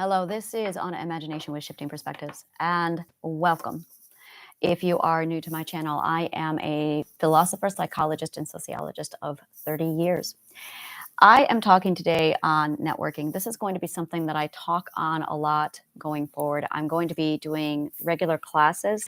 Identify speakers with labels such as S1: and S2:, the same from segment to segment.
S1: Hello, this is On Imagination with Shifting Perspectives, and welcome. If you are new to my channel, I am a philosopher, psychologist, and sociologist of 30 years. I am talking today on networking. This is going to be something that I talk on a lot going forward. I'm going to be doing regular classes,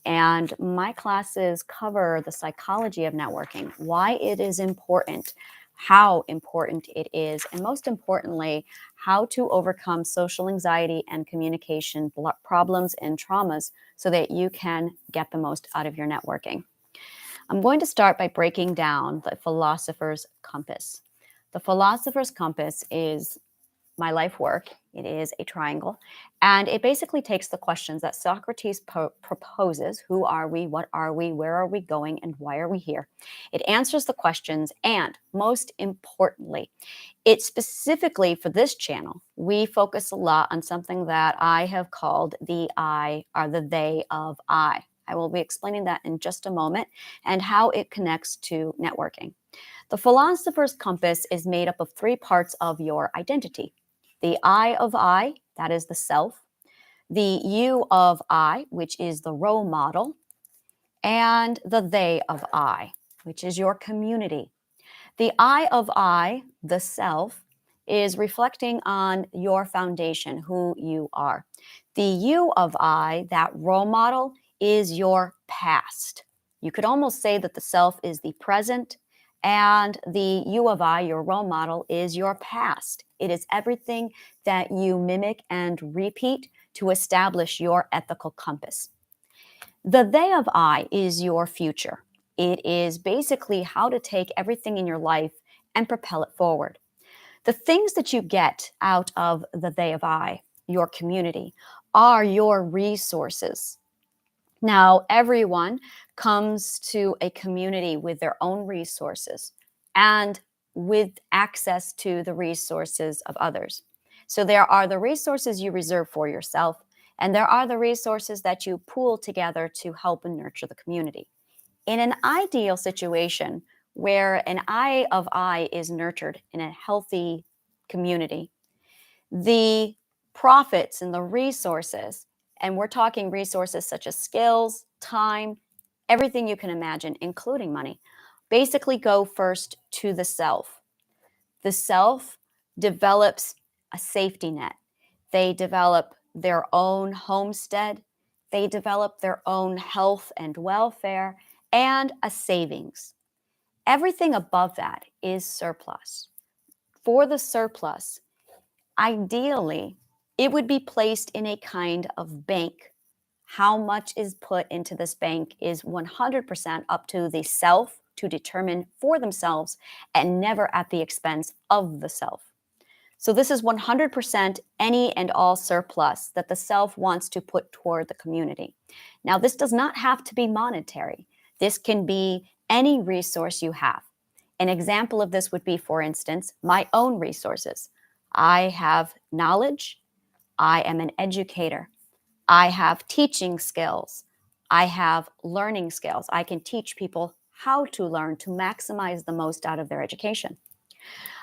S1: and my classes cover the psychology of networking, why it is important, how important it is, and most importantly, how to overcome social anxiety and communication problems and traumas so that you can get the most out of your networking. I'm going to start by breaking down the philosopher's compass. The philosopher's compass is my life work. It is a triangle, and it basically takes the questions that Socrates proposes: who are we, what are we, where are we going, and why are we here? It answers the questions, and most importantly, it specifically for this channel, we focus a lot on something that I have called the I, or the they of I. I will be explaining that in just a moment and how it connects to networking. The philosopher's compass is made up of three parts of your identity: the I of I, that is the self; the you of I, which is the role model; and the they of I, which is your community. The I of I, the self, is reflecting on your foundation, who you are. The you of I, that role model, is your past. You could almost say that the self is the present, and the you of I, your role model, is your past. It is everything that you mimic and repeat to establish your ethical compass. The they of I is your future. It is basically how to take everything in your life and propel it forward. The things that you get out of the they of I, your community, are your resources. Now, everyone comes to a community with their own resources and with access to the resources of others. So there are the resources you reserve for yourself, and there are the resources that you pool together to help and nurture the community. In an ideal situation where an I of I is nurtured in a healthy community, the profits and the resources, and we're talking resources such as skills, time, everything you can imagine, including money, basically go first to the self. The self develops a safety net. They develop their own homestead. They develop their own health and welfare and a savings. Everything above that is surplus. For the surplus, ideally, it would be placed in a kind of bank. How much is put into this bank is 100% up to the self to determine for themselves and never at the expense of the self. So this is 100% any and all surplus that the self wants to put toward the community. Now, this does not have to be monetary. This can be any resource you have. An example of this would be, for instance, my own resources. I have knowledge. I am an educator. I have teaching skills. I have learning skills. I can teach people how to learn to maximize the most out of their education.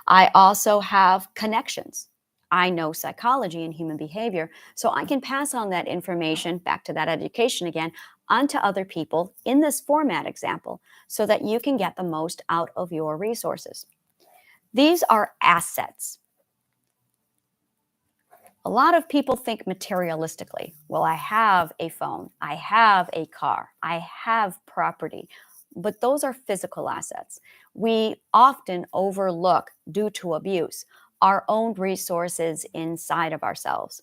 S1: I also have connections. I know psychology and human behavior, so I can pass on that information, back to that education again, onto other people in this format example so that you can get the most out of your resources. These are assets. A lot of people think materialistically. Well, I have a phone, I have a car, I have property, but those are physical assets. We often overlook, due to abuse, our own resources inside of ourselves.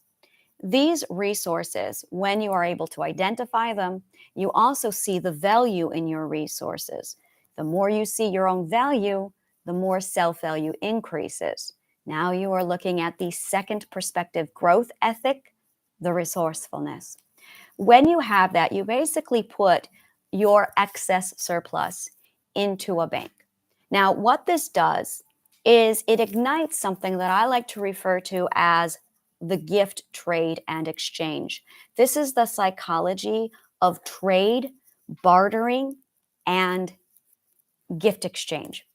S1: These resources, when you are able to identify them, you also see the value in your resources. The more you see your own value, the more self-value increases. Now you are looking at the second perspective growth ethic, the resourcefulness. When you have that, you basically put your excess surplus into a bank. Now, what this does is it ignites something that I like to refer to as the gift, trade, and exchange. This is the psychology of trade, bartering, and gift exchange.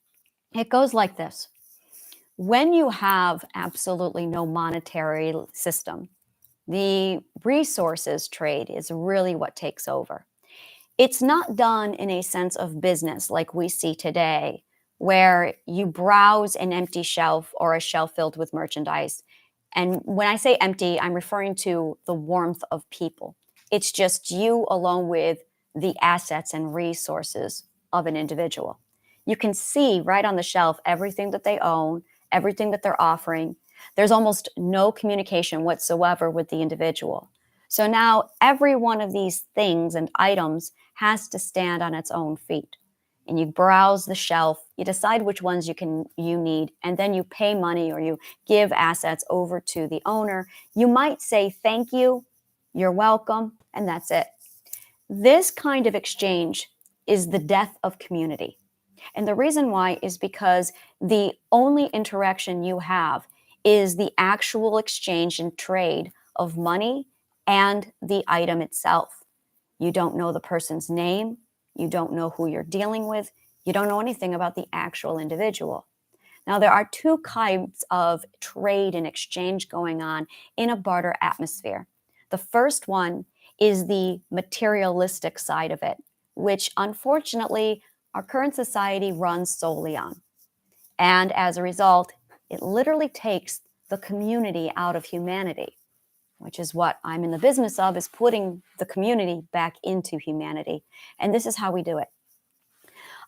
S1: It goes like this. When you have absolutely no monetary system, the resources trade is really what takes over. It's not done in a sense of business like we see today, where you browse an empty shelf or a shelf filled with merchandise. And when I say empty, I'm referring to the warmth of people. It's just you alone with the assets and resources of an individual. You can see right on the shelf everything that they own, everything that they're offering. There's almost no communication whatsoever with the individual. So now every one of these things and items has to stand on its own feet. And you browse the shelf, you decide which ones you need, and then you pay money or you give assets over to the owner. You might say thank you, you're welcome, and that's it. This kind of exchange is the death of community. And the reason why is because the only interaction you have is the actual exchange and trade of money and the item itself. You don't know the person's name. You don't know who you're dealing with. You don't know anything about the actual individual. Now, there are two kinds of trade and exchange going on in a barter atmosphere. The first one is the materialistic side of it, which unfortunately our current society runs solely on. And as a result, it literally takes the community out of humanity, which is what I'm in the business of, is putting the community back into humanity. And this is how we do it.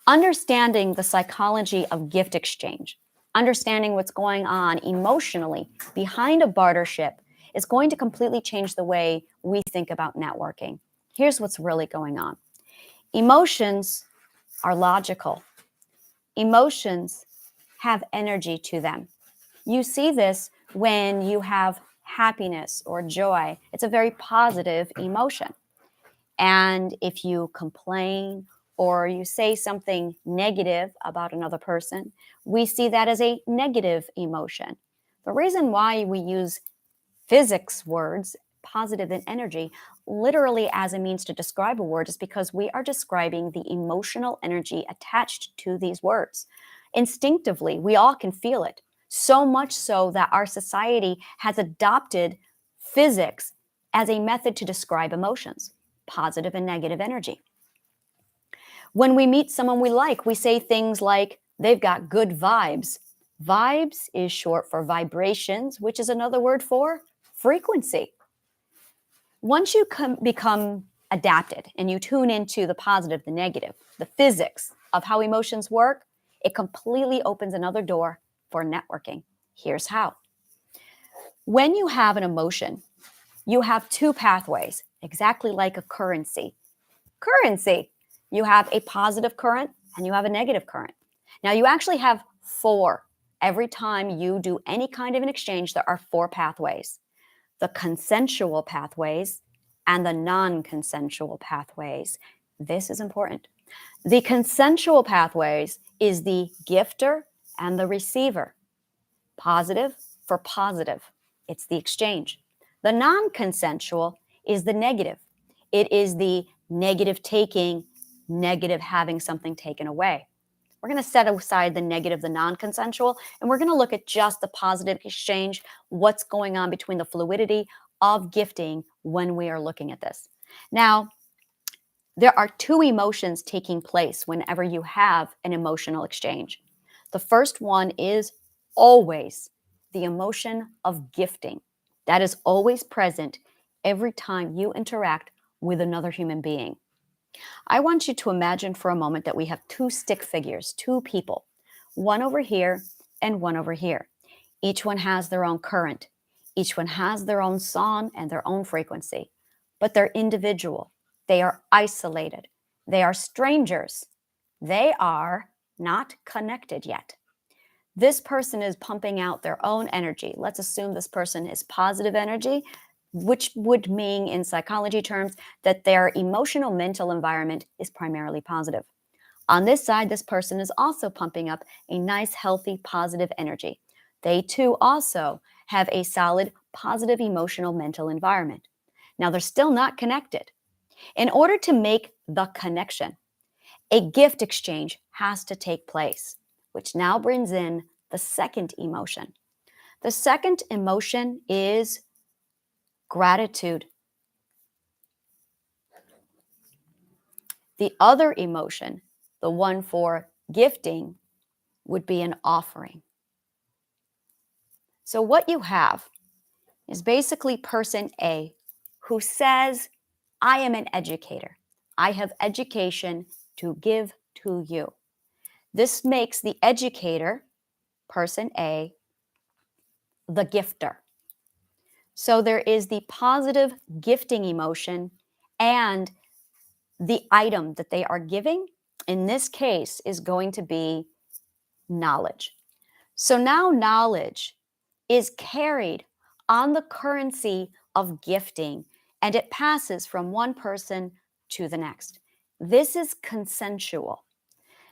S1: Understanding the psychology of gift exchange, understanding what's going on emotionally behind a bartership is going to completely change the way we think about networking. Here's what's really going on. Emotions are logical. Emotions have energy to them. You see this when you have happiness or joy. It's a very positive emotion. And if you complain or you say something negative about another person, we see that as a negative emotion. The reason why we use physics words, positive and energy, literally as a means to describe a word is because we are describing the emotional energy attached to these words. Instinctively, we all can feel it, so much so that our society has adopted physics as a method to describe emotions, positive and negative energy. When we meet someone we like, we say things like, they've got good vibes. Vibes is short for vibrations, which is another word for frequency. Once you become adapted and you tune into the positive, the negative, the physics of how emotions work, it completely opens another door for networking. Here's how. When you have an emotion, you have two pathways, exactly like a currency. Currency, you have a positive current and you have a negative current. Now you actually have four. Every time you do any kind of an exchange, there are four pathways. The consensual pathways and the non-consensual pathways. This is important. The consensual pathways is the gifter and the receiver. Positive for positive. It's the exchange. The non-consensual is the negative. It is the negative taking, negative having something taken away. We're going to set aside the negative, the non-consensual, and we're going to look at just the positive exchange, what's going on between the fluidity of gifting when we are looking at this. Now, there are two emotions taking place whenever you have an emotional exchange. The first one is always the emotion of gifting. That is always present every time you interact with another human being. I want you to imagine for a moment that we have two stick figures, two people, one over here and one over here. Each one has their own current. Each one has their own song and their own frequency, but they're individual. They are isolated. They are strangers. They are not connected yet. This person is pumping out their own energy. Let's assume this person is positive energy, which would mean in psychology terms that their emotional mental environment is primarily positive. On this side, this person is also pumping up a nice, healthy, positive energy. They too also have a solid, positive emotional mental environment. Now, they're still not connected. In order to make the connection, a gift exchange has to take place, which now brings in the second emotion. The second emotion is gratitude. The other emotion, the one for gifting, would be an offering. So what you have is basically person A who says, I am an educator. I have education to give to you. This makes the educator, person A, the gifter. So there is the positive gifting emotion, and the item that they are giving, in this case, is going to be knowledge. So now knowledge is carried on the currency of gifting, and it passes from one person to the next. This is consensual.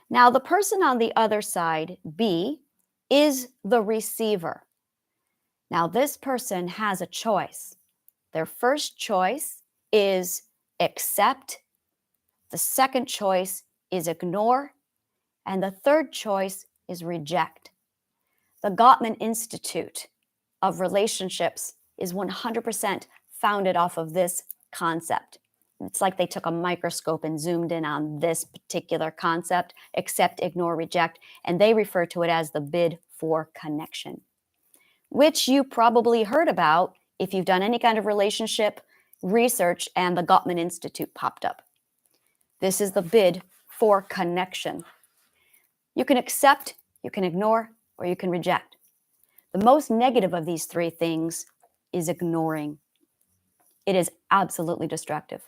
S1: Now, the person on the other side, B, is the receiver. Now, this person has a choice. Their first choice is accept. The second choice is ignore. And the third choice is reject. The Gottman Institute of Relationships is 100% founded off of this concept. It's like they took a microscope and zoomed in on this particular concept: accept, ignore, reject, and they refer to it as the bid for connection, which you probably heard about if you've done any kind of relationship research and the Gottman Institute popped up. This is the bid for connection. You can accept, you can ignore, or you can reject. The most negative of these three things is ignoring. It is absolutely destructive.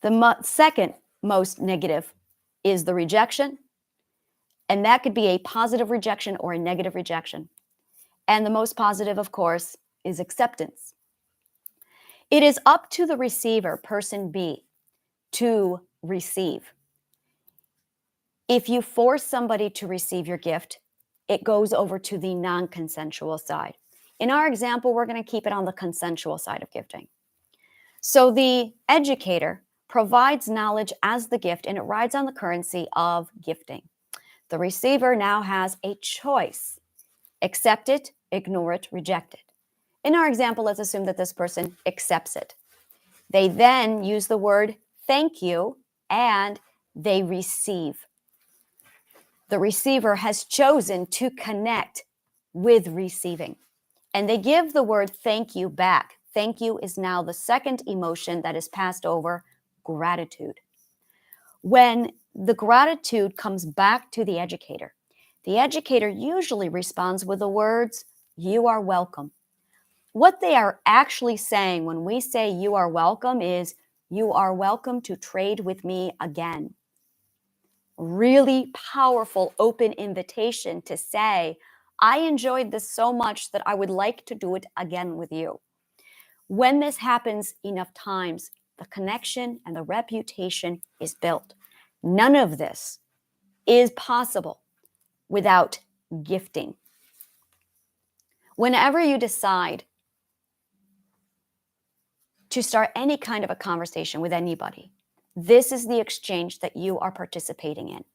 S1: The second most negative is the rejection, and that could be a positive rejection or a negative rejection. And the most positive, of course, is acceptance. It is up to the receiver, person B, to receive. If you force somebody to receive your gift, it goes over to the non-consensual side. In our example, we're going to keep it on the consensual side of gifting. So the educator provides knowledge as the gift, and it rides on the currency of gifting. The receiver now has a choice: accept it, ignore it, reject it. In our example, let's assume that this person accepts it. They then use the word thank you, and they receive. The receiver has chosen to connect with receiving, and they give the word thank you back. Thank you is now the second emotion that is passed over: gratitude. When the gratitude comes back to the educator usually responds with the words, you are welcome. What they are actually saying when we say you are welcome is, you are welcome to trade with me again. Really powerful open invitation to say, I enjoyed this so much that I would like to do it again with you. When this happens enough times, the connection and the reputation is built. None of this is possible without gifting. Whenever you decide to start any kind of a conversation with anybody, this is the exchange that you are participating in.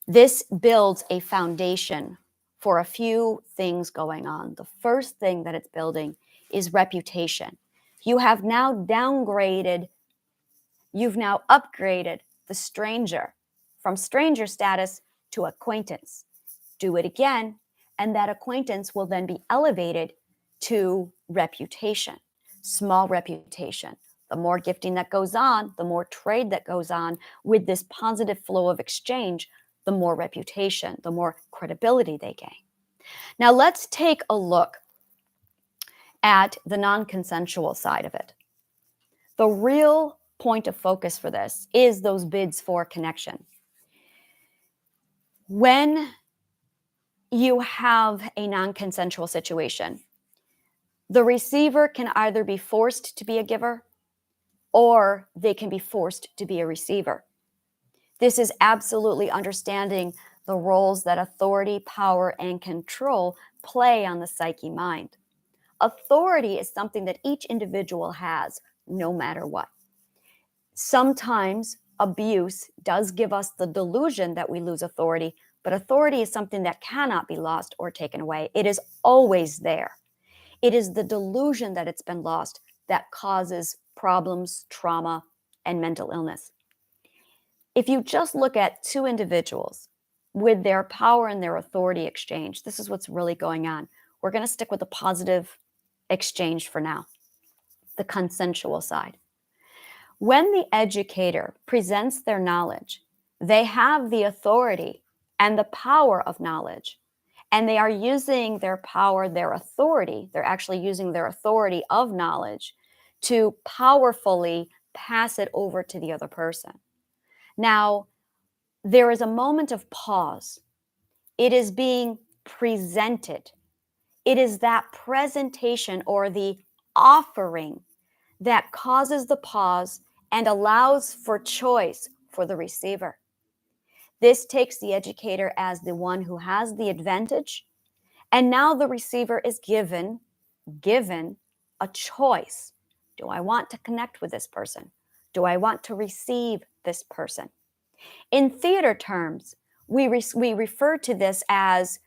S1: This builds a foundation for a few things going on. The first thing that it's building is reputation. You have now upgraded the stranger from stranger status to acquaintance. Do it again, and that acquaintance will then be elevated to reputation, small reputation. The more gifting that goes on, the more trade that goes on with this positive flow of exchange, the more reputation, the more credibility they gain. Now let's take a look at the non-consensual side of it. The real point of focus for this is those bids for connection. When you have a non-consensual situation, the receiver can either be forced to be a giver or they can be forced to be a receiver. This is absolutely understanding the roles that authority, power, and control play on the psyche mind. Authority is something that each individual has, no matter what. Sometimes abuse does give us the delusion that we lose authority, But authority is something that cannot be lost or taken away. It is always there. It is the delusion that it's been lost that causes problems, trauma, and mental illness. If you just look at two individuals with their power and their authority exchange, this is what's really going on. We're going to stick with the positive exchange for now, the consensual side. When the educator presents their knowledge, they have the authority and the power of knowledge, and they are using their power, their authority. They're actually using their authority of knowledge to powerfully pass it over to the other person. Now, there is a moment of pause. It is being presented. It is that presentation or the offering that causes the pause and allows for choice for the receiver. This takes the educator as the one who has the advantage, and now the receiver is given a choice. Do I want to connect with this person? Do I want to receive this person? In theater terms, we refer to this as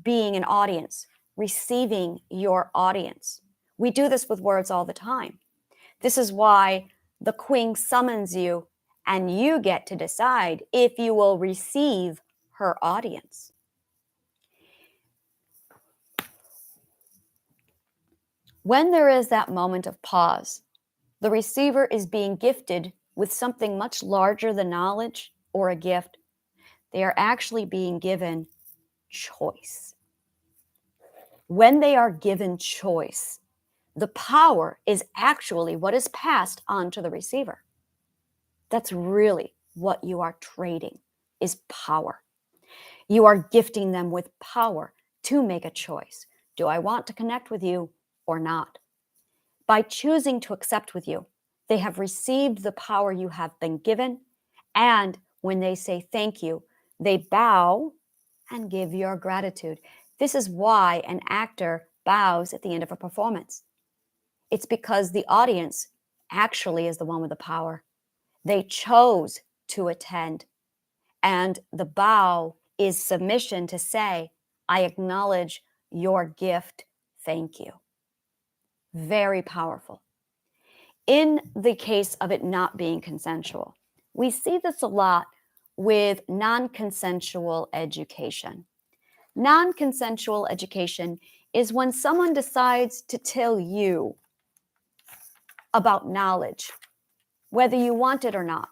S1: being an audience, receiving your audience. We do this with words all the time. This is why the queen summons you and you get to decide if you will receive her audience. When there is that moment of pause, the receiver is being gifted with something much larger than knowledge or a gift. They are actually being given choice. When they are given choice, the power is actually what is passed on to the receiver. That's really what you are trading, is power. You are gifting them with power to make a choice. Do I want to connect with you or not? By choosing to accept with you, they have received the power you have been given, and when they say thank you, they bow and give your gratitude. This is why an actor bows at the end of a performance. It's because the audience actually is the one with the power. They chose to attend, and the bow is submission to say, I acknowledge your gift. Thank you. Very powerful. In the case of it not being consensual, we see this a lot with non-consensual education. Non-consensual education is when someone decides to tell you about knowledge, whether you want it or not.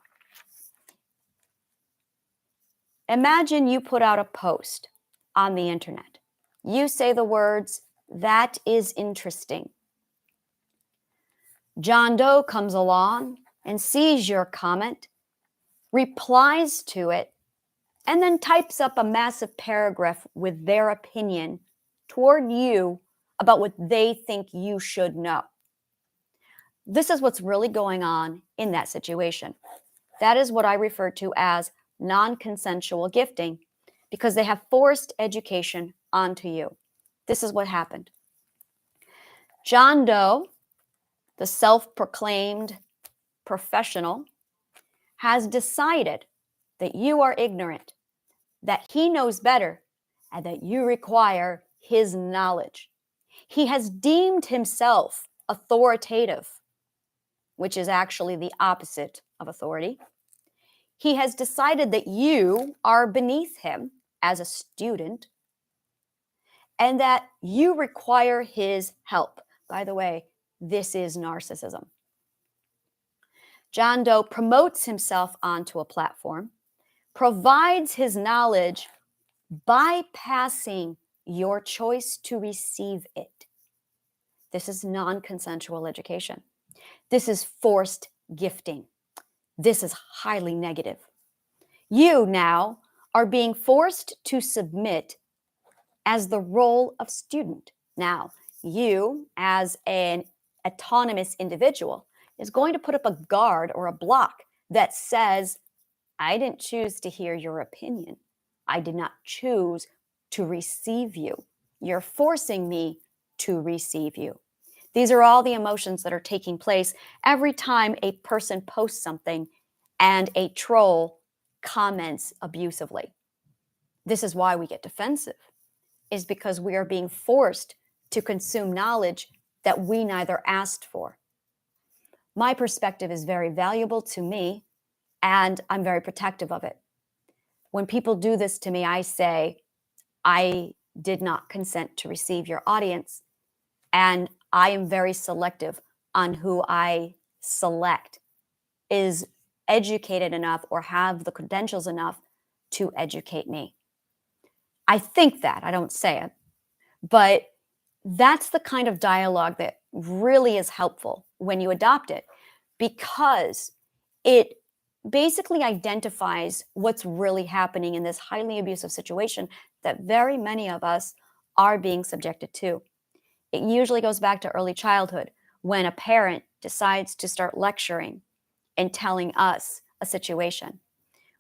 S1: Imagine you put out a post on the internet. You say the words, "That is interesting." John Doe comes along and sees your comment, replies to it, and then types up a massive paragraph with their opinion toward you about what they think you should know. This is what's really going on in that situation. That is what I refer to as non-consensual gifting, because they have forced education onto you. This is what happened. John Doe, the self-proclaimed professional, has decided that you are ignorant, that he knows better, and that you require his knowledge. He has deemed himself authoritative, which is actually the opposite of authority. He has decided that you are beneath him as a student and that you require his help. By the way, this is narcissism. John Doe promotes himself onto a platform, provides his knowledge, bypassing your choice to receive it. This is non-consensual education. This is forced gifting. This is highly negative. You now are being forced to submit as the role of student. Now, you as an autonomous individual is going to put up a guard or a block that says, I didn't choose to hear your opinion. I did not choose to receive you. You're forcing me to receive you. These are all the emotions that are taking place every time a person posts something and a troll comments abusively. This is why we get defensive, is because we are being forced to consume knowledge that we neither asked for. My perspective is very valuable to me, and I'm very protective of it. When people do this to me, I say, I did not consent to receive your audience, and I am very selective on who I select is educated enough or have the credentials enough to educate me. I think that, I don't say it, but that's the kind of dialogue that really is helpful when you adopt it, because it basically identifies what's really happening in this highly abusive situation that very many of us are being subjected to. It usually goes back to early childhood when a parent decides to start lecturing and telling us a situation.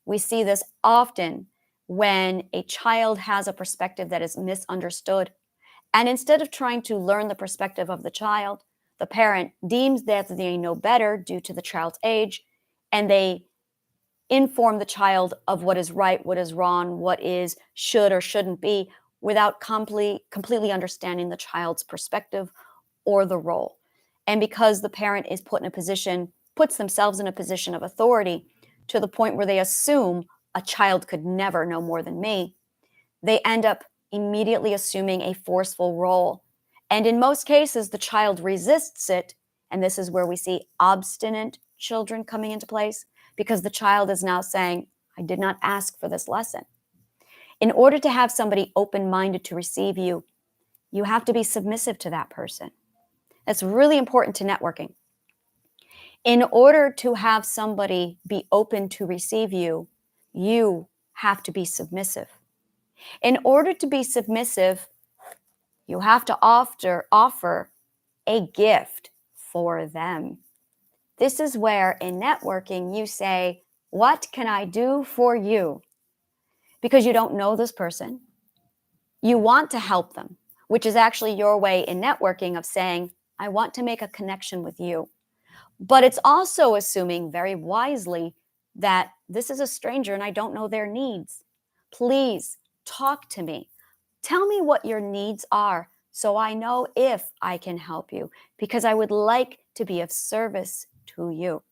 S1: We see this often when a child has a perspective that is misunderstood. And instead of trying to learn the perspective of the child, the parent deems that they know better due to the child's age, and they inform the child of what is right, what is wrong, what is should or shouldn't be, without completely understanding the child's perspective or the role. And because the parent is puts themselves in a position of authority to the point where they assume a child could never know more than me, they end up immediately assuming a forceful role. And in most cases, the child resists it. And this is where we see obstinate children coming into place, because the child is now saying, I did not ask for this lesson. In order to have somebody open-minded to receive you, you have to be submissive to that person. That's really important to networking. In order to have somebody be open to receive you, you have to be submissive. In order to be submissive, you have to offer a gift for them. This is where in networking you say, what can I do for you? Because you don't know this person. You want to help them, which is actually your way in networking of saying, I want to make a connection with you. But it's also assuming very wisely that this is a stranger and I don't know their needs. Please talk to me. Tell me what your needs are so I know if I can help you, because I would like to be of service to you.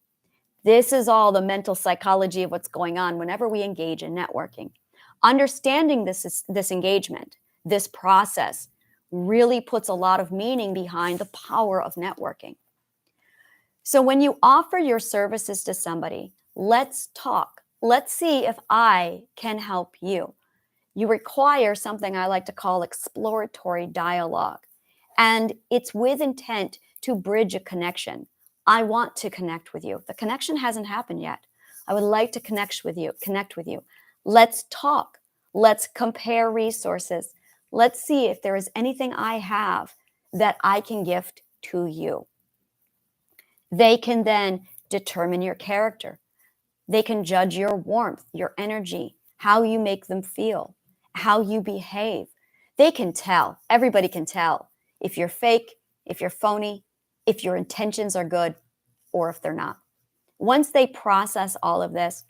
S1: This is all the mental psychology of what's going on whenever we engage in networking. Understanding this engagement, this process, really puts a lot of meaning behind the power of networking. So when you offer your services to somebody, let's talk. Let's see if I can help you. You require something I like to call exploratory dialogue. And it's with intent to bridge a connection. I want to connect with you. The connection hasn't happened yet. I would like to connect with you. Let's talk. Let's compare resources. Let's see if there is anything I have that I can gift to you. They can then determine your character. They can judge your warmth, your energy, how you make them feel, how you behave. They can tell. Everybody can tell if you're fake, if you're phony, if your intentions are good, or if they're not. Once they process all of this,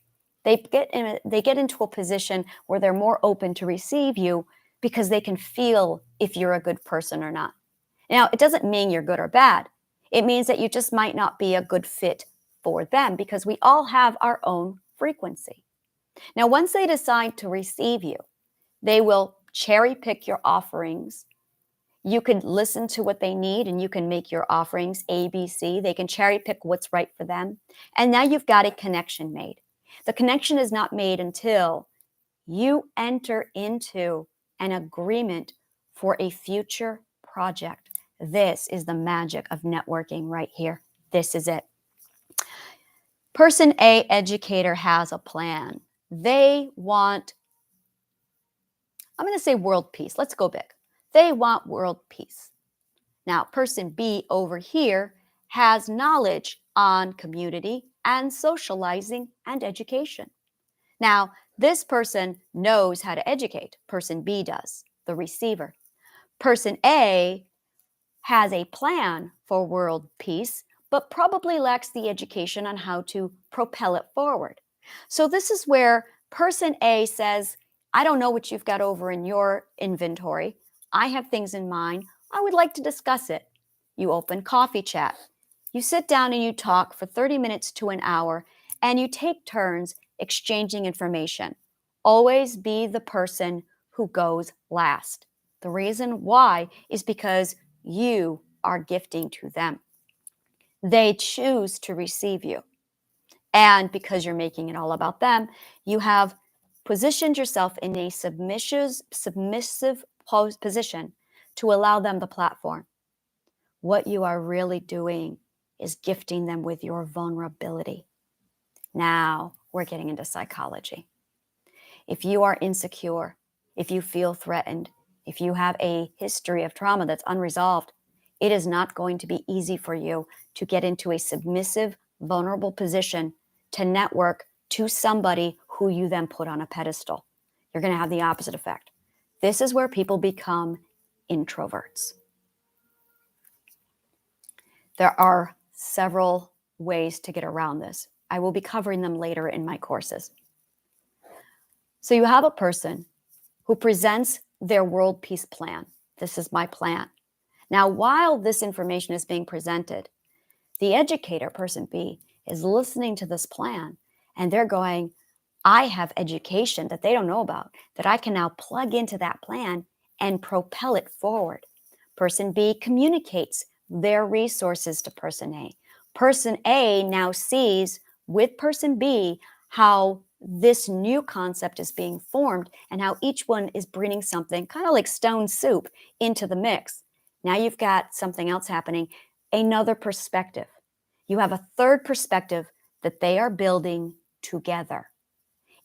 S1: they get into a position where they're more open to receive you because they can feel if you're a good person or not. Now, it doesn't mean you're good or bad. It means that you just might not be a good fit for them, because we all have our own frequency. Now, once they decide to receive you, they will cherry pick your offerings. You can listen to what they need and you can make your offerings A, B, C. They can cherry pick what's right for them. And now you've got a connection made. The connection is not made until you enter into an agreement for a future project. This is the magic of networking right here. This is it. Person A, educator, has a plan. They want, I'm going to say world peace. Let's go big. They want world peace. Now, person B over here has knowledge on community and socializing and education. Now, this person knows how to educate. Person B does, the receiver. Person A has a plan for world peace, but probably lacks the education on how to propel it forward. So this is where person A says, I don't know what you've got over in your inventory. I have things in mind. I would like to discuss it. You open coffee chat. You sit down and you talk for 30 minutes to an hour, and you take turns exchanging information. Always be the person who goes last. The reason why is because you are gifting to them. They choose to receive you. And because you're making it all about them, you have positioned yourself in a submissive position to allow them the platform. What you are really doing is gifting them with your vulnerability. Now we're getting into psychology. If you are insecure, if you feel threatened, if you have a history of trauma that's unresolved, it is not going to be easy for you to get into a submissive, vulnerable position to network to somebody who you then put on a pedestal. You're going to have the opposite effect. This is where people become introverts. There are several ways to get around this. I will be covering them later in my courses. So you have a person who presents their world peace plan. This is my plan. Now, while this information is being presented, the educator, person B, is listening to this plan, and they're going, I have education that they don't know about that I can now plug into that plan and propel it forward. Person B communicates their resources to person A. Person A now sees with person B how this new concept is being formed and how each one is bringing something kind of like stone soup into the mix. Now you've got something else happening, another perspective. You have a third perspective that they are building together.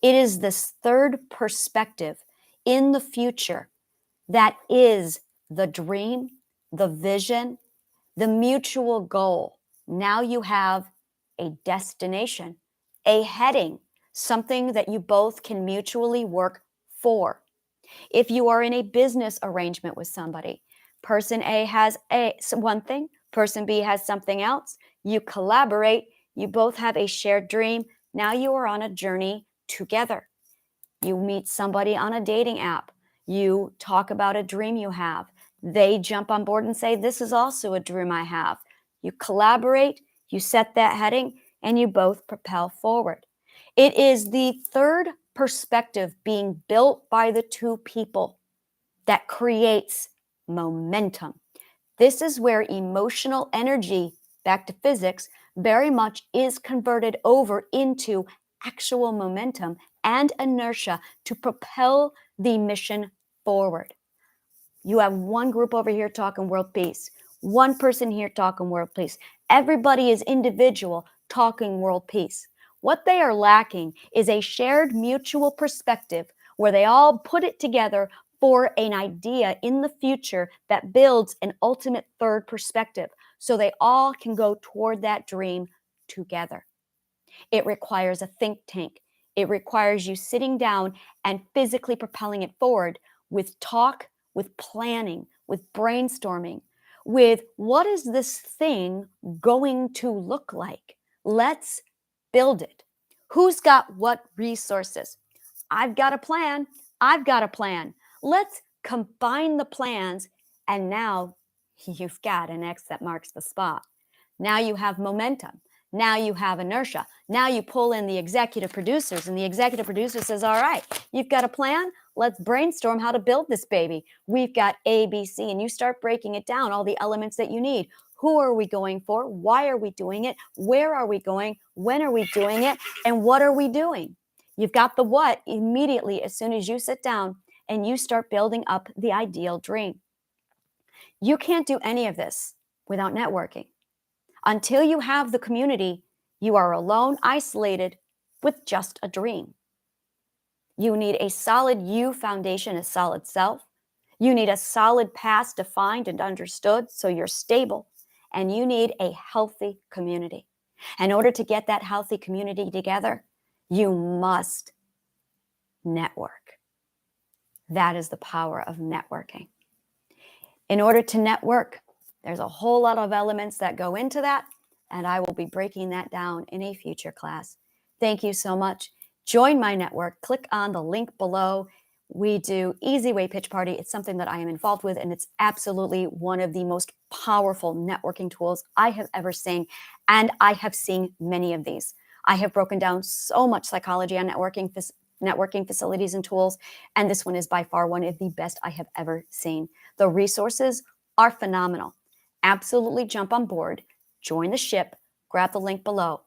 S1: It is this third perspective in the future that is the dream, the vision, the mutual goal. Now you have a destination, a heading, something that you both can mutually work for. If you are in a business arrangement with somebody, person A has one thing, person B has something else. You collaborate, you both have a shared dream. Now you are on a journey together. You meet somebody on a dating app. You talk about a dream you have. They jump on board and say, this is also a dream I have. You collaborate, you set that heading, and you both propel forward. It is the third perspective being built by the two people that creates momentum. This is where emotional energy, back to physics, very much is converted over into actual momentum and inertia to propel the mission forward. You have one group over here talking world peace, one person here talking world peace. Everybody is individual talking world peace. What they are lacking is a shared mutual perspective where they all put it together for an idea in the future that builds an ultimate third perspective so they all can go toward that dream together. It requires a think tank. It requires you sitting down and physically propelling it forward with talk, with planning, with brainstorming, with what is this thing going to look like? Let's build it. Who's got what resources? I've got a plan. I've got a plan. Let's combine the plans, and now you've got an X that marks the spot. Now you have momentum. Now you have inertia. Now you pull in the executive producers, and the executive producer says, all right, you've got a plan. Let's brainstorm how to build this baby. We've got A, B, C, and you start breaking it down, all the elements that you need. Who are we going for? Why are we doing it? Where are we going? When are we doing it? And what are we doing? You've got the what immediately as soon as you sit down and you start building up the ideal dream. You can't do any of this without networking. Until you have the community, you are alone, isolated, with just a dream. You need a solid you foundation, a solid self. You need a solid past defined and understood so you're stable. And you need a healthy community. In order to get that healthy community together, you must network. That is the power of networking. In order to network, there's a whole lot of elements that go into that, and I will be breaking that down in a future class. Thank you so much. Join my network. Click on the link below. We do Easy Way Pitch Party. It's something that I am involved with, and it's absolutely one of the most powerful networking tools I have ever seen. And I have seen many of these. I have broken down so much psychology on networking facilities and tools, and this one is by far one of the best I have ever seen. The resources are phenomenal. Absolutely jump on board, join the ship, grab the link below.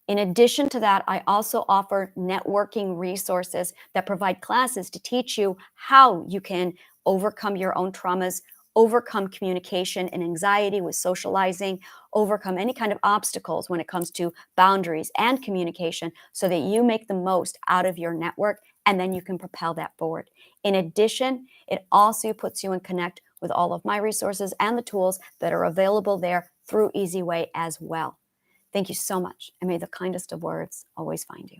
S1: In addition to that, I also offer networking resources that provide classes to teach you how you can overcome your own traumas, overcome communication and anxiety with socializing, overcome any kind of obstacles when it comes to boundaries and communication so that you make the most out of your network and then you can propel that forward. In addition, it also puts you in connect with all of my resources and the tools that are available there through Easy Way as well. Thank you so much, and may the kindest of words always find you.